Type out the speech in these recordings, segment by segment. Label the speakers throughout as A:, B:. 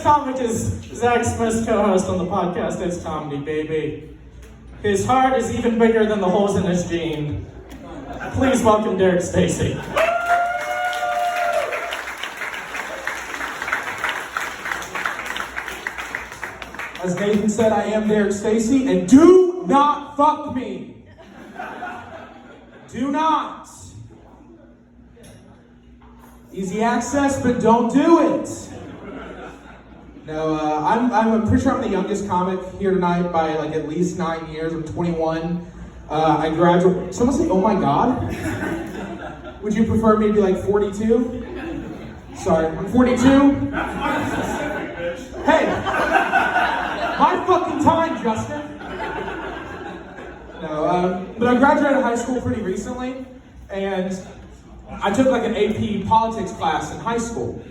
A: comic is Zach Smith's co-host on the podcast, It's Comedy, Baby. His heart is even bigger than the holes in his jean. Please welcome Derek Stacy.
B: As Nathan said, I am Derek Stacy, and do not fuck me. Do not. Easy access, but don't do it. No, I'm pretty sure I'm the youngest comic here tonight by like at least 9 years. I'm 21. I graduated. Someone say, "Oh my God." Would you prefer me to be like 42? Sorry, I'm 42. Hey, my fucking time, Justin. No, but I graduated high school pretty recently, and I took like an AP politics class in high school.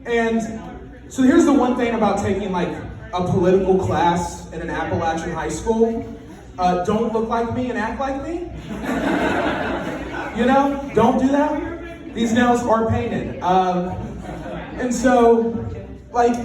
B: And so here's the one thing about taking like a political class in an Appalachian high school. Don't look like me and act like me. You know, don't do that. These nails are painted. And so, like,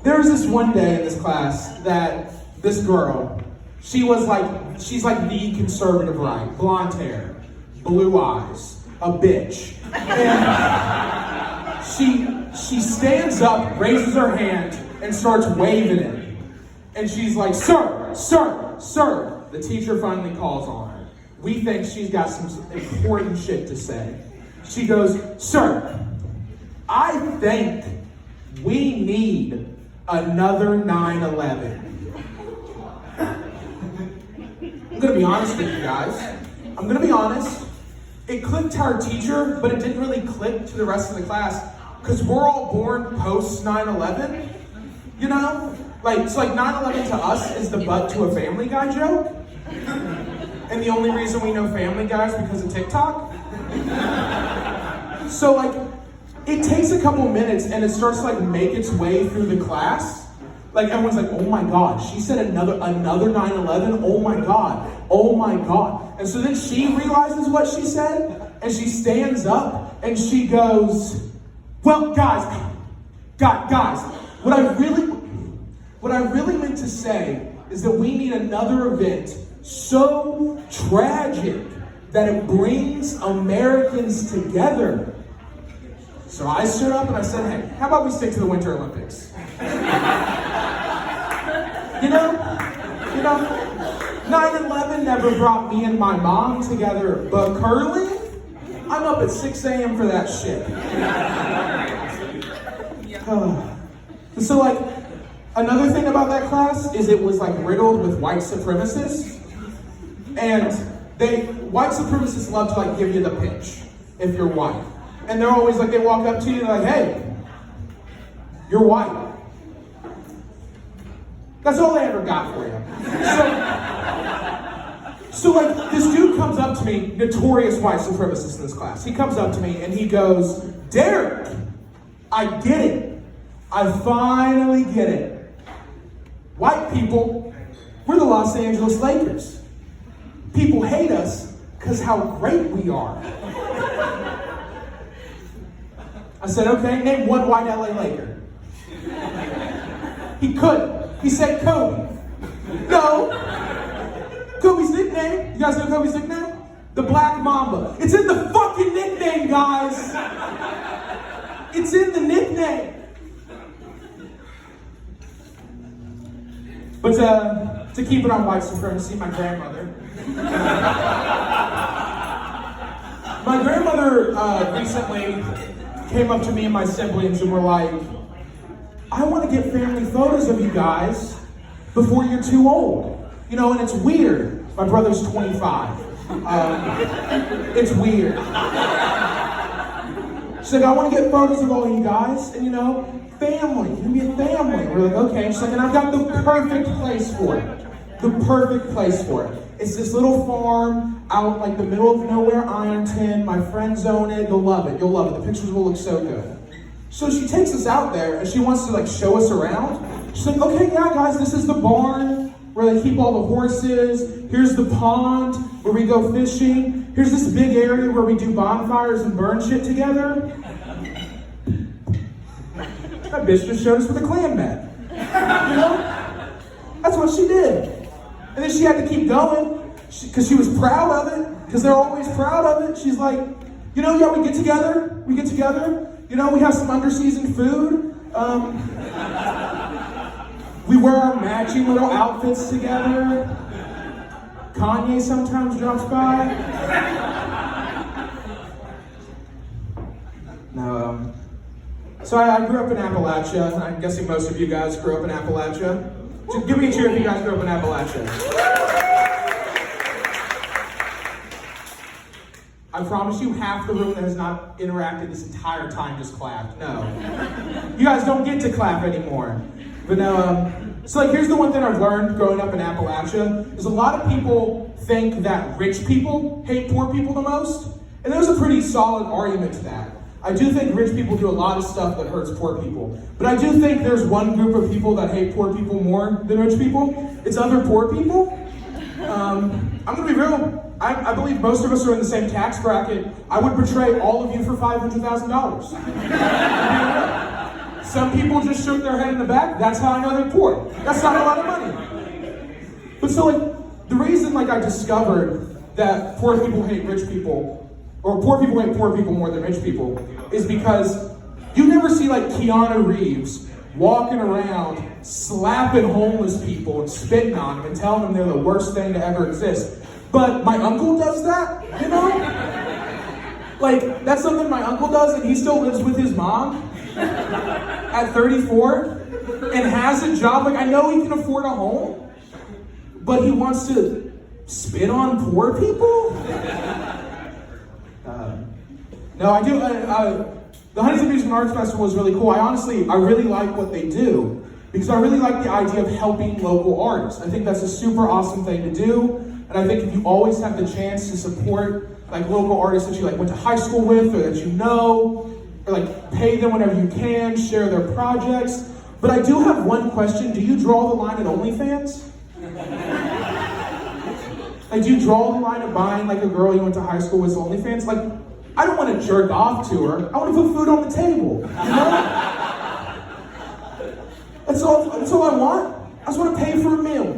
B: there was this one day in this class that this girl, she's like the conservative right, blonde hair, blue eyes, a bitch. And she stands up, raises her hand, and starts waving it. And she's like, "Sir, sir, sir." The teacher finally calls on her. We think she's got some important shit to say. She goes, "Sir, I think we need another 9/11. I'm gonna be honest with you guys. I'm gonna be honest. It clicked to our teacher, but it didn't really click to the rest of the class because we're all born post 9/11. You know? Like, so like 9/11 to us is the butt to a Family Guy joke. And the only reason we know Family Guy is because of TikTok. So like, it takes a couple minutes and it starts to like make its way through the class. Like everyone's like, "Oh my God, she said another 9/11, oh my God, oh my God." And so then she realizes what she said and she stands up and she goes, "Well, guys, what I really meant to say is that we need another event so tragic that it brings Americans together." So I stood up and I said, "Hey, how about we stick to the Winter Olympics?" You know, 9/11 never brought me and my mom together, but curling, I'm up at 6 a.m. for that shit. So like, another thing about that class is it was like riddled with white supremacists. And white supremacists love to like give you the pitch if you're white. And they're always like, they walk up to you and they're like, "Hey, you're white." That's all they ever got for you. So like, this dude comes up to me, notorious white supremacist in this class. He comes up to me and he goes, "Derek, I get it. I finally get it. White people, we're the Los Angeles Lakers. People hate us because how great we are." I said, "Okay, name one white LA Laker." He couldn't. He said Kobe. No. Kobe's nickname. You guys know Kobe's nickname? The Black Mamba. It's in the fucking nickname, guys. It's in the nickname. But to keep it on white supremacy, my grandmother. My grandmother recently came up to me and my siblings and were like, "I want to get family photos of you guys before you're too old." You know, and it's weird. My brother's 25. It's weird. She's like, "I want to get photos of all you guys, and you know, family. You can be a family." We're like, "Okay." She's like, "And I've got the perfect place for it. The perfect place for it. It's this little farm out like the middle of nowhere, Ironton. My friends own it. You'll love it. You'll love it. The pictures will look so good." So she takes us out there and she wants to like show us around. She's like, "Okay, yeah, guys, this is the barn where they keep all the horses. Here's the pond where we go fishing. Here's this big area where we do bonfires and burn shit together." That bitch just showed us where the Klan met. You know? That's what she did. And then she had to keep going because she was proud of it, because they're always proud of it. She's like, you know, yeah, we get together. You know, we have some under-seasoned food. We wear our matching little outfits together. Kanye sometimes drops by. No, so I grew up in Appalachia. I'm guessing most of you guys grew up in Appalachia. Just give me a cheer if you guys grew up in Appalachia. I promise you, half the room that has not interacted this entire time just clapped. No. You guys don't get to clap anymore. But no, so like here's the one thing I've learned growing up in Appalachia, is a lot of people think that rich people hate poor people the most. And there's a pretty solid argument to that. I do think rich people do a lot of stuff that hurts poor people. But I do think there's one group of people that hate poor people more than rich people. It's other poor people. I'm gonna be real. I believe most of us are in the same tax bracket. I would betray all of you for $500,000. Some people just shook their head in the back. That's how I know they're poor. That's not a lot of money. But so like, the reason like I discovered that poor people hate rich people, or poor people hate poor people more than rich people, is because you never see like Keanu Reeves walking around slapping homeless people and spitting on them and telling them they're the worst thing to ever exist. But my uncle does that, you know? Like, that's something my uncle does, and he still lives with his mom at 34 and has a job. Like, I know he can afford a home, but he wants to spit on poor people? No, I do. The Huntington Music and Arts Festival is really cool. I really like what they do, because I really like the idea of helping local artists. I think that's a super awesome thing to do. And I think if you always have the chance to support like local artists that you like went to high school with, or that you know, or like pay them whenever you can, share their projects. But I do have one question. Do you draw the line at OnlyFans? Like, do you draw the line of buying like a girl you went to high school with OnlyFans? Like, I don't want to jerk off to her. I want to put food on the table. You know? That's all I want. I just want to pay for a meal.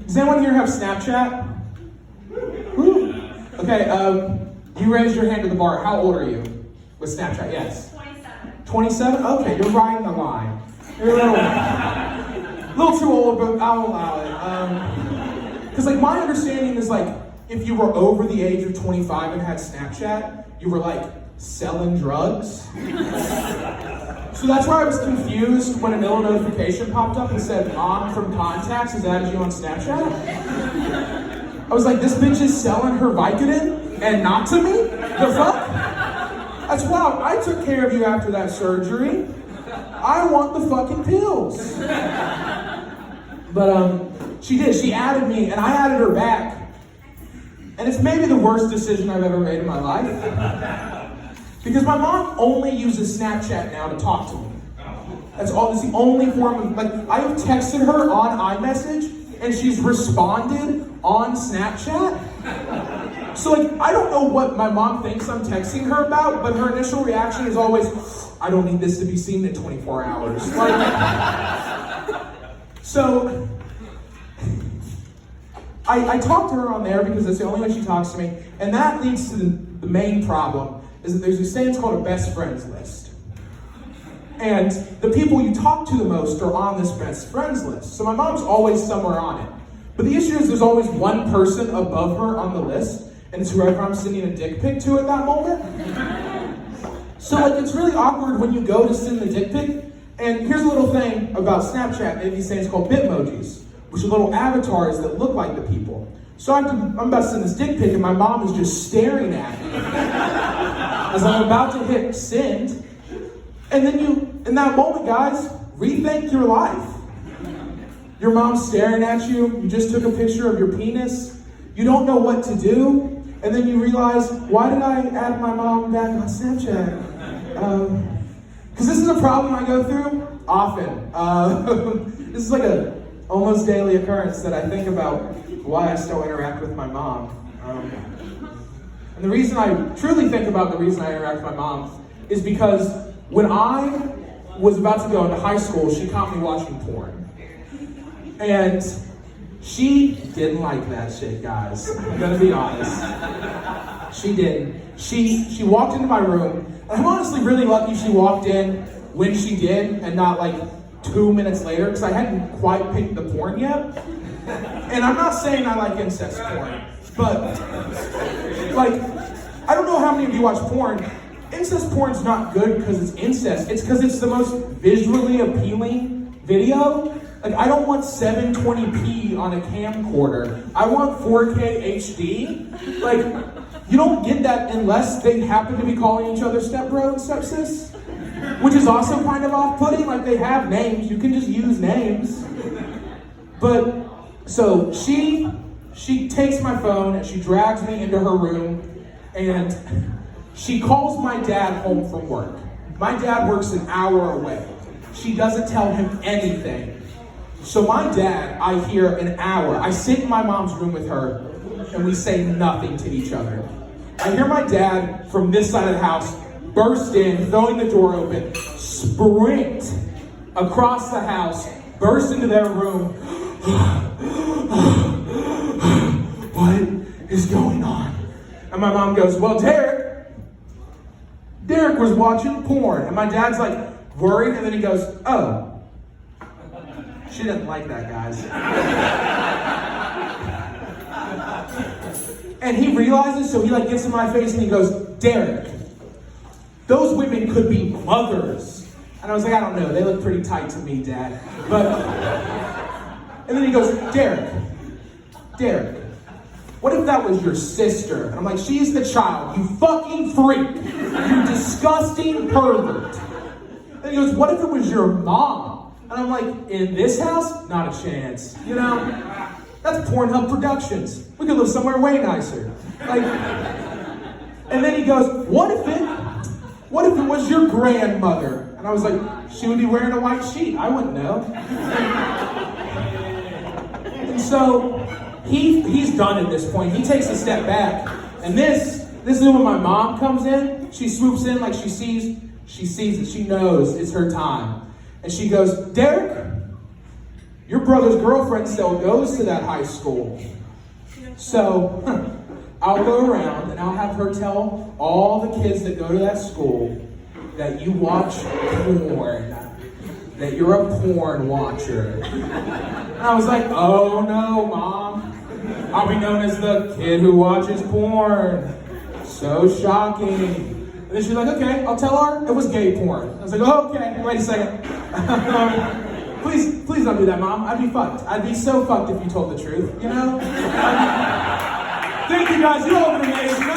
B: Does anyone here have Snapchat? Woo. Okay, you raised your hand to the bar. How old are you with Snapchat? Yes.
C: 27.
B: 27? Okay, you're riding the line. You're a little too old, but I'll allow it. Because like my understanding is like, if you were over the age of 25 and had Snapchat, you were like selling drugs. So that's why I was confused when a little notification popped up and said, Mom from Contacts has added you on Snapchat. I was like, this bitch is selling her Vicodin and not to me? The fuck? That's wild. I took care of you after that surgery. I want the fucking pills. But she did. She added me and I added her back. And it's maybe the worst decision I've ever made in my life. Because my mom only uses Snapchat now to talk to me. That's the only form of, like, I have texted her on iMessage and she's responded on Snapchat. So like, I don't know what my mom thinks I'm texting her about, but her initial reaction is always, I don't need this to be seen in 24 hours. Like, so, I talk to her on there because that's the only way she talks to me, and that leads to the main problem. Is that there's these things called a best friends list. And the people you talk to the most are on this best friends list. So my mom's always somewhere on it. But the issue is there's always one person above her on the list, and it's whoever I'm sending a dick pic to at that moment. So like, it's really awkward when you go to send the dick pic. And here's a little thing about Snapchat. They have these things called Bitmojis, which are little avatars that look like the people. So I'm about to send this dick pic and my mom is just staring at me as I'm about to hit send. And then in that moment, guys, rethink your life. Your mom's staring at you, you just took a picture of your penis, you don't know what to do, and then you realize, why did I add my mom back on Snapchat? Because this is a problem I go through often. This is like a almost daily occurrence that I think about why I still interact with my mom. And the reason I truly think about the reason I interact with my mom is because when I was about to go into high school, she caught me watching porn. And she didn't like that shit, guys. I'm gonna be honest. She didn't. She walked into my room, and I'm honestly really lucky she walked in when she did, and not like 2 minutes later, because I hadn't quite picked the porn yet. And I'm not saying I like incest porn, but like, I don't know how many of you watch porn. Incest porn's not good because it's incest. It's because it's the most visually appealing video. Like, I don't want 720p on a camcorder. I want 4K HD. Like, you don't get that unless they happen to be calling each other stepbro and stepsis, which is also kind of off-putting. Like, they have names. You can just use names. But, so, she takes my phone and she drags me into her room and she calls my dad home from work. My dad works an hour away. She doesn't tell him anything. So my dad, I hear an hour. I sit in my mom's room with her, and we say nothing to each other. I hear my dad from this side of the house burst in, throwing the door open, sprint across the house, burst into their room. What is going on? And my mom goes, well, Derek was watching porn. And my dad's like worried, and then he goes, oh. She didn't like that, guys. And he realizes, so he like gets in my face and he goes, Derek, those women could be mothers. And I was like, I don't know, they look pretty tight to me, Dad. But, and then he goes, Derek, what if that was your sister? And I'm like, she's the child, you fucking freak. You disgusting pervert. And he goes, what if it was your mom? And I'm like, in this house? Not a chance. You know? That's Pornhub Productions. We could live somewhere way nicer. Like, and then he goes, what if it was your grandmother? And I was like, she would be wearing a white sheet. I wouldn't know. And so he's done at this point. He takes a step back. And this is when my mom comes in. She swoops in like she sees it. She knows it's her time. And she goes, Derek, your brother's girlfriend still goes to that high school. So I'll go around and I'll have her tell all the kids that go to that school that you watch porn, that you're a porn watcher. And I was like, oh no, Mom. I'll be known as the kid who watches porn. So shocking. And then she's like, okay, I'll tell her it was gay porn. I was like, oh, okay, wait a second. Please don't do that, Mom. I'd be fucked. I'd be so fucked if you told the truth, you know? Thank you guys, you all have been amazing.